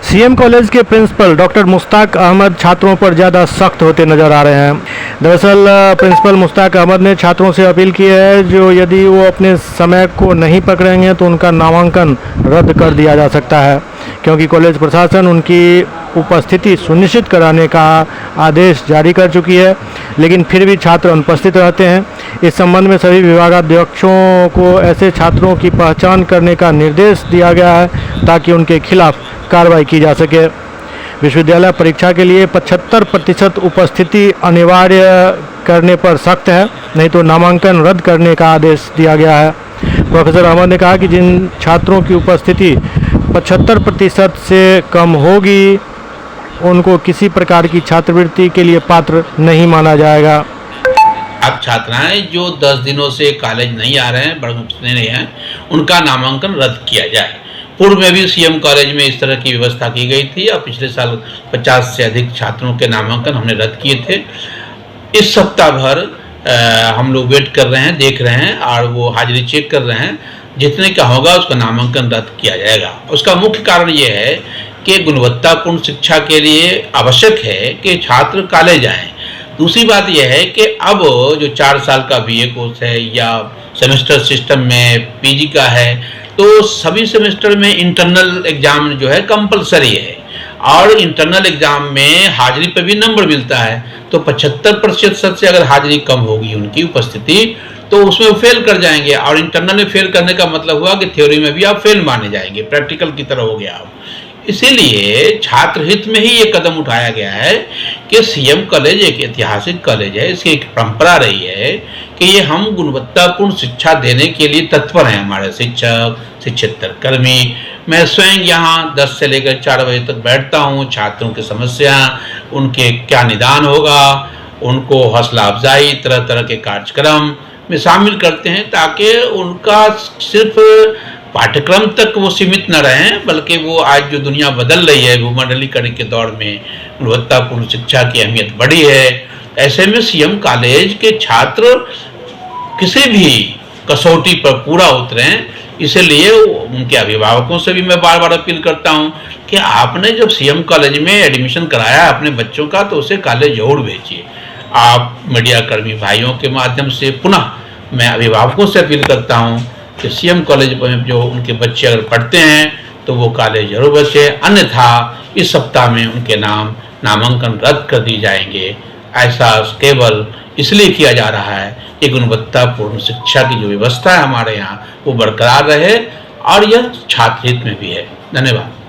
CM college के principal doctor Mushtaq Ahmad छात्रों पर ज़्यादा सख्त होते नजर आ रहे हैं। दरअसल प्रिंसिपल मुश्ताक अहमद ने छात्रों से अपील की है जो यदि वो अपने समय को नहीं पकड़ेंगे तो उनका नामांकन रद्द कर दिया जा सकता है, क्योंकि कॉलेज प्रशासन उनकी उपस्थिति सुनिश्चित कराने का आदेश जारी कर चुकी है, लेकिन फिर भी छात्र अनुपस्थित रहते हैं। इस संबंध में सभी विभागाध्यक्षों को ऐसे छात्रों की पहचान करने का निर्देश दिया गया है ताकि उनके खिलाफ कार्रवाई की जा सके। विश्वविद्यालय परीक्षा के लिए 75% उपस्थिति अनिवार्य करने पर सख्त है, नहीं तो नामांकन रद्द करने का आदेश दिया गया है। प्रोफेसर अहमद ने कहा कि जिन छात्रों की उपस्थिति 75% से कम होगी उनको किसी प्रकार की छात्रवृत्ति के लिए पात्र नहीं माना जाएगा। अब छात्राएं जो 10 दिनों से कॉलेज नहीं आ रहे हैं, नहीं हैं, उनका नामांकन रद्द किया जाए। पूर्व में भी सीएम कॉलेज में इस तरह की व्यवस्था की गई थी और पिछले साल 50 से अधिक छात्रों के नामांकन हमने रद्द किए थे। इस सप्ताह भर हम लोग वेट कर रहे हैं, देख रहे हैं और वो हाजिरी चेक कर रहे हैं। जितने का होगा उसका नामांकन रद्द किया जाएगा। उसका मुख्य कारण ये है कि गुणवत्तापूर्ण शिक्षा के लिए आवश्यक है कि छात्र कॉलेज आएँ। दूसरी बात यह है कि अब जो 4 साल का बीए कोर्स है या सेमेस्टर सिस्टम में पीजी का है, तो सभी सेमेस्टर में इंटरनल एग्जाम जो है कंपलसरी है और इंटरनल एग्जाम में हाजिरी पे भी नंबर मिलता है। तो 75% से अगर हाजिरी कम होगी उनकी उपस्थिति तो उसमें वो फेल कर जाएंगे और इंटरनल में फेल करने का मतलब हुआ कि थ्योरी में भी आप फेल माने जाएंगे, प्रैक्टिकल की तरह हो गया आप। इसीलिए छात्र हित में ही ये कदम उठाया गया है कि सीएम कॉलेज एक ऐतिहासिक कॉलेज है, इसकी एक परंपरा रही है कि ये हम गुणवत्तापूर्ण शिक्षा देने के लिए तत्पर हैं। हमारे शिक्षक, शिक्षेतर कर्मी, मैं स्वयं यहाँ 10 से लेकर 4 बजे तक बैठता हूँ। छात्रों की समस्या, उनके क्या निदान होगा, उनको हौसला अफजाई, तरह तरह के कार्यक्रम में शामिल करते हैं ताकि उनका सिर्फ पाठ्यक्रम तक वो सीमित न रहें, बल्कि वो आज जो दुनिया बदल रही है भूमंडलीकरण के दौर में गुणवत्तापूर्ण शिक्षा की अहमियत बढ़ी है। ऐसे में सीएम कॉलेज के छात्र किसी भी कसौटी पर पूरा उतरें, इसलिए उनके अभिभावकों से भी मैं बार बार अपील करता हूं कि आपने जब सीएम कॉलेज में एडमिशन कराया अपने बच्चों का तो उसे कॉलेज जरूर भेजिए। आप मीडिया कर्मी भाइयों के माध्यम से पुनः मैं अभिभावकों से अपील करता हूं कि सीएम कॉलेज में जो उनके बच्चे अगर पढ़ते हैं तो वो कॉलेज जरूर बचे, अन्यथा इस सप्ताह में उनके नामांकन रद्द कर दिए जाएंगे। ऐसा केवल इसलिए किया जा रहा है कि गुणवत्तापूर्ण शिक्षा की जो व्यवस्था है हमारे यहाँ वो बरकरार रहे और यह छात्र हित में भी है। धन्यवाद।